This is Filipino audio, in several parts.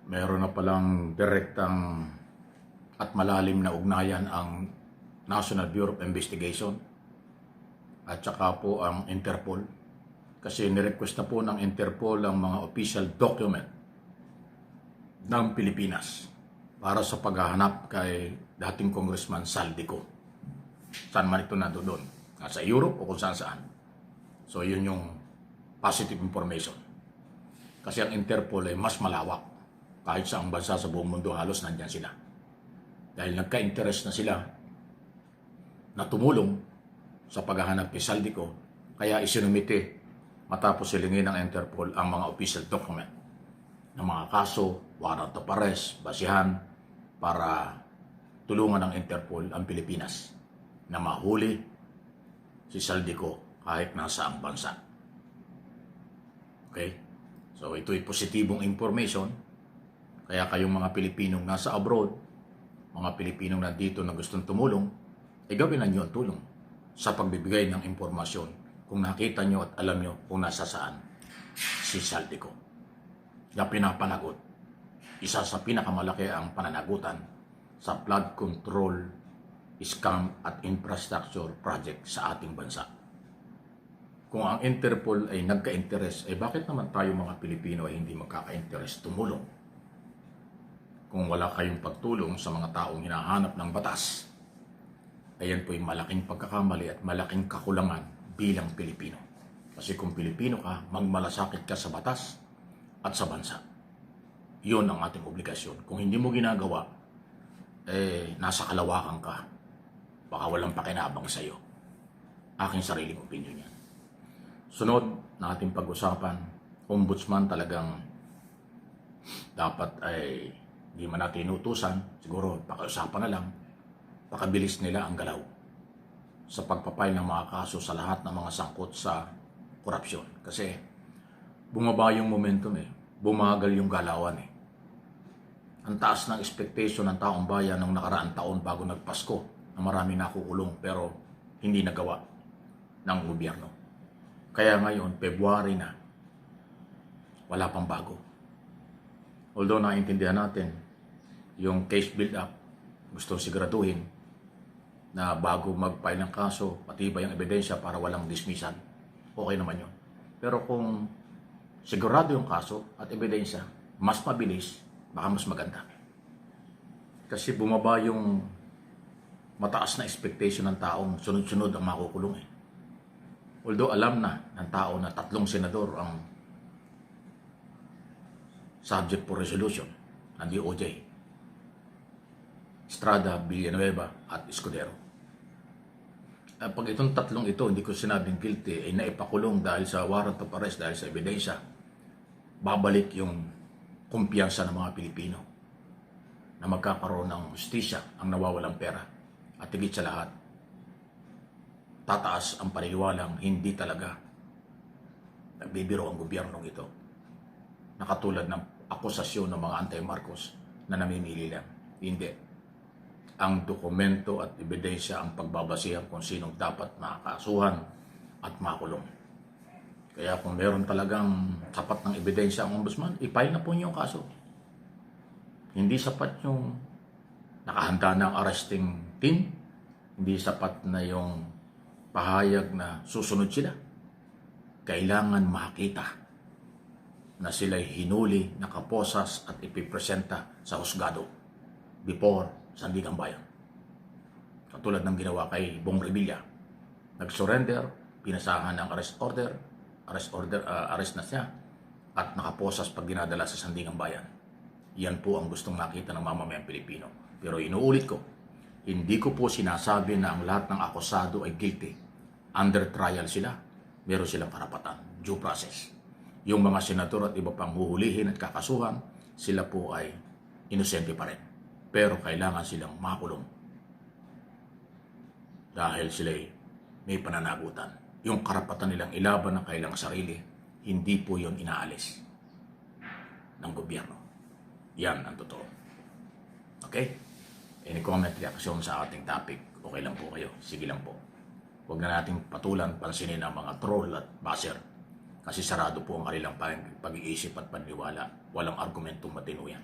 meron na palang direktang at malalim na ugnayan ang National Bureau of Investigation at saka po ang Interpol, kasi nirequest na po ng Interpol ang mga official document ng Pilipinas para sa paghahanap kay dating Congressman Saldico. Saan man ito nandoon? Sa Europe o kung saan saan. So yun yung positive information. Kasi ang Interpol ay mas malawak. Kahit saang bansa sa buong mundo halos nandyan sila. Dahil nagka-interest na sila na tumulong sa paghahanap kay Saldico, kaya isinumite matapos silingin ng Interpol ang mga official document ng mga kaso, warrant of arrest, basihan para tulungan ng Interpol ang Pilipinas na mahuli si Saldico kahit nasaang bansa. Okay? So ito'y positibong information. Kaya kayong mga Pilipinong nasa abroad, mga Pilipinong nandito na gustong tumulong, gawin na nyo ang tulong sa pagbibigay ng impormasyon kung nakita nyo at alam nyo kung nasa saan si Saldico. Na pinapanagot, isa sa pinakamalaki ang pananagutan sa flood control, scam at infrastructure project sa ating bansa. Kung ang Interpol ay nagka-interest, bakit naman tayo mga Pilipino ay hindi magkaka-interest tumulong? Kung wala kayong pagtulong sa mga taong hinahanap ng batas, ayan po'y malaking pagkakamali at malaking kakulangan bilang Pilipino. Kasi kung Pilipino ka, magmalasakit ka sa batas at sa bansa. Yun ang ating obligasyon. Kung hindi mo ginagawa, nasa kalawakan ka. Baka walang pakinabang sa'yo. Aking sariling opinion yan. Sunod na ating pag-usapan, ombudsman talagang dapat ay hindi man natin inutusan, siguro pakiusapan na lang, pakabilis nila ang galaw sa pagpapile ng mga kaso sa lahat ng mga sangkot sa korupsyon. Kasi bumaba yung momentum bumagal yung galawan Ang taas ng expectation ng taong bayan nung nakaraang taon bago nagpasko na marami nakukulong pero hindi nagawa ng gobyerno. Kaya ngayon, February na, wala pang bago. Although naiintindihan natin yung case build-up, gusto siguraduhin na bago mag-file ng kaso, matibay ang ebidensya para walang dismissal. Okay naman yun. Pero kung sigurado yung kaso at ebidensya, mas mabilis, baka mas maganda. Kasi bumaba yung mataas na expectation ng taong sunod-sunod ang makukulong Although alam na ng tao na 3 senador ang subject for resolution ng DOJ. Estrada, Villanueva at Escudero. Pag itong 3 ito, hindi ko sinabing guilty, ay naipakulong dahil sa warrant of arrest, dahil sa ebidensya, babalik yung kumpiyansa ng mga Pilipino na magkakaroon ng hustisya ang nawawalang pera. At higit sa lahat, tataas ang paniniwalang hindi talaga nagbibiro ang gobyernong ito. Nakatulad ng akusasyon ng mga anti-Marcos na namimili lang. Hindi. Ang dokumento at ebidensya ang pagbabasihan kung sinong dapat makakasuhan at makulong. Kaya kung meron talagang sapat ng ebidensya ang ombudsman, i-file na po niyo ang kaso. Hindi sapat yung nakahanda na ang arresting team, hindi sapat na yung pahayag na susunod sila. Kailangan makita na sila'y hinuli, nakaposas at ipipresenta sa husgado before Sandigang Bayan. Katulad ng ginawa kay Bong Revilla. Nag-surrender, pinasahan ng arrest na siya at nakaposas pag dinadala sa Sandigang Bayan. Yan po ang gustong makita ng mamamayang Pilipino. Pero inuulit ko, hindi ko po sinasabi na ang lahat ng akusado ay guilty. Under trial sila, meron silang karapatan, due process. Yung mga senador at iba pang huhulihin at kakasuhan, sila po ay inosente pa rin. Pero kailangan silang makulong. Dahil sila may pananagutan. Yung karapatan nilang ilaban ng kailang sarili, hindi po yun inaalis ng gobyerno. Yan ang totoo. Okay? Any comment, reaksyon sa ating topic, okay lang po kayo. Sige lang po. Huwag na nating patulan, pansinin ang mga troll at baser. Kasi sarado po ang kanilang pag-iisip at paniniwala. Walang argumentong matino yan.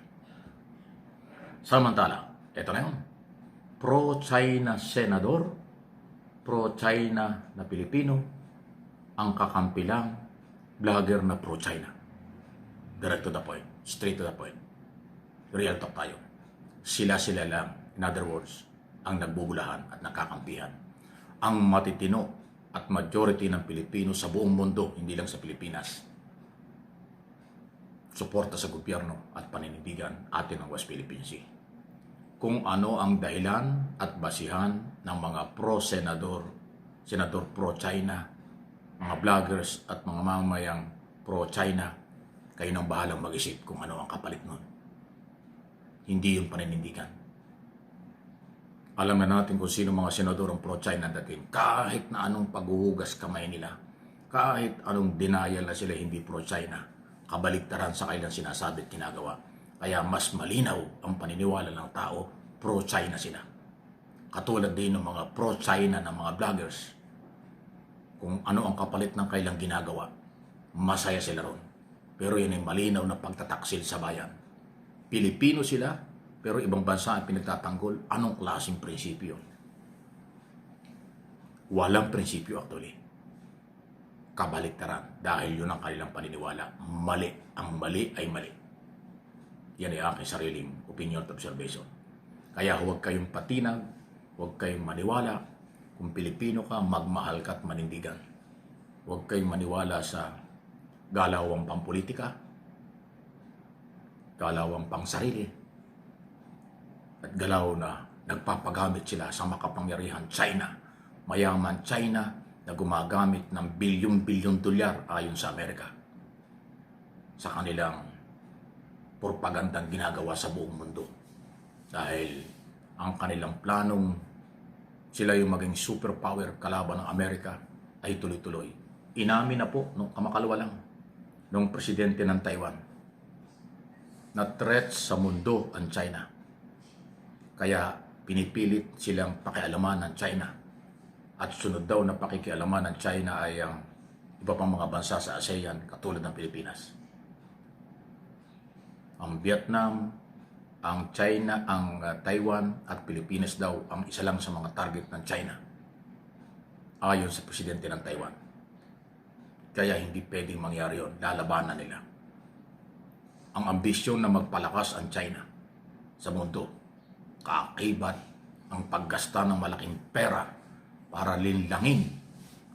Samantala, eto na yun. Pro-China senador, pro-China na Pilipino, ang kakampi lang, vlogger na pro-China. Direct to the point, straight to the point. Real talk tayo. Sila-sila lang, in other words, ang nagbubulahan at nakakampihan. Ang matitino at majority ng Pilipino sa buong mundo, hindi lang sa Pilipinas, suporta sa gobyerno at paninindigan atin ng West Philippine Sea. Kung ano ang dahilan at basihan ng mga pro-senador, senador pro-China, mga vloggers at mga mamamayang pro-China, kayo nang bahalang mag-isip kung ano ang kapalit nun. Hindi yung paninindigan. Alam na natin kung sino mga senador ang pro-China dating. Kahit na anong paghuhugas kamay nila, kahit anong denial na sila hindi pro-China, kabaliktaran sa kailang sinasabi at ginagawa. Kaya mas malinaw ang paniniwala ng tao, pro-China sila. Katulad din ng mga pro-China na mga vloggers. Kung ano ang kapalit ng kailang ginagawa, masaya sila ron. Pero yun ay malinaw na pagtataksil sa bayan. Pilipino sila, pero ibang bansa ang pinagtatanggol. Anong klaseng prinsipyo? Walang prinsipyo actually. Kabaliktaran dahil yun ang kanilang paniniwala. Mali. Ang mali ay mali. Yan ay aking sariling opinion at observation. Kaya huwag kayong patinag, huwag kayong maniwala. Kung Pilipino ka, magmahal ka at manindigan. Huwag kayong maniwala sa galawang pampolitika, galawang pangsarili, at galaw na nagpapagamit sila sa makapangyarihan China, mayaman China na gumagamit ng bilyon-bilyon dolyar ayon sa Amerika sa kanilang propagandang ginagawa sa buong mundo. Dahil ang kanilang planong sila yung maging superpower kalaban ng Amerika ay tuloy-tuloy. Inamin na po nung kamakalawa lang nung presidente ng Taiwan na threat sa mundo ang China. Kaya pinipilit silang pakialaman ng China. At sunod daw na pakikialaman ng China ay ang iba pang mga bansa sa ASEAN katulad ng Pilipinas. Ang Vietnam, ang China, ang Taiwan at Pilipinas daw ang isa lang sa mga target ng China. Ayon sa presidente ng Taiwan. Kaya hindi pwedeng mangyari yun. Lalabanan nila. Ang ambisyon na magpalakas ang China sa mundo. Kaakibat ang paggasta ng malaking pera para linlangin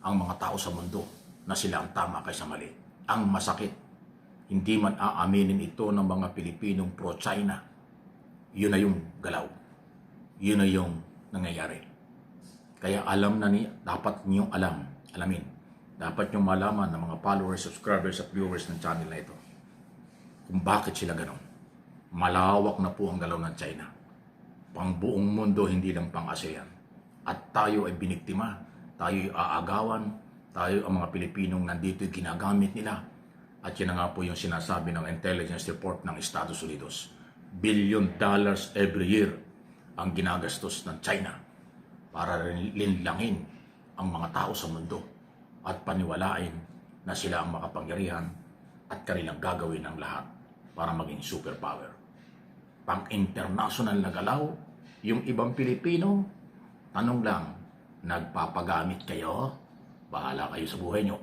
ang mga tao sa mundo na sila ang tama kaysa mali. Ang masakit, hindi man aaminin ito ng mga Pilipinong pro-China. Yun na yung galaw. Yun na yung nangyayari. Kaya alam na dapat niyong alamin. Dapat niyong malaman ng mga followers, subscribers at viewers ng channel na ito kung bakit sila ganon. Malawak na po ang galaw ng China. Pang buong mundo, hindi lang pang ASEAN. At tayo ay biniktima, tayo ay aagawan, tayo ang mga Pilipinong nandito ay ginagamit nila. At yun na nga po yung sinasabi ng intelligence report ng Estados Unidos. $1 billion every year ang ginagastos ng China para linlangin ang mga tao sa mundo at paniwalain na sila ang makapangyarihan at kanilang gagawin ang lahat para maging superpower. Pang-international na galaw, yung ibang Pilipino, tanong lang, nagpapagamit kayo? Bahala kayo sa buhay nyo.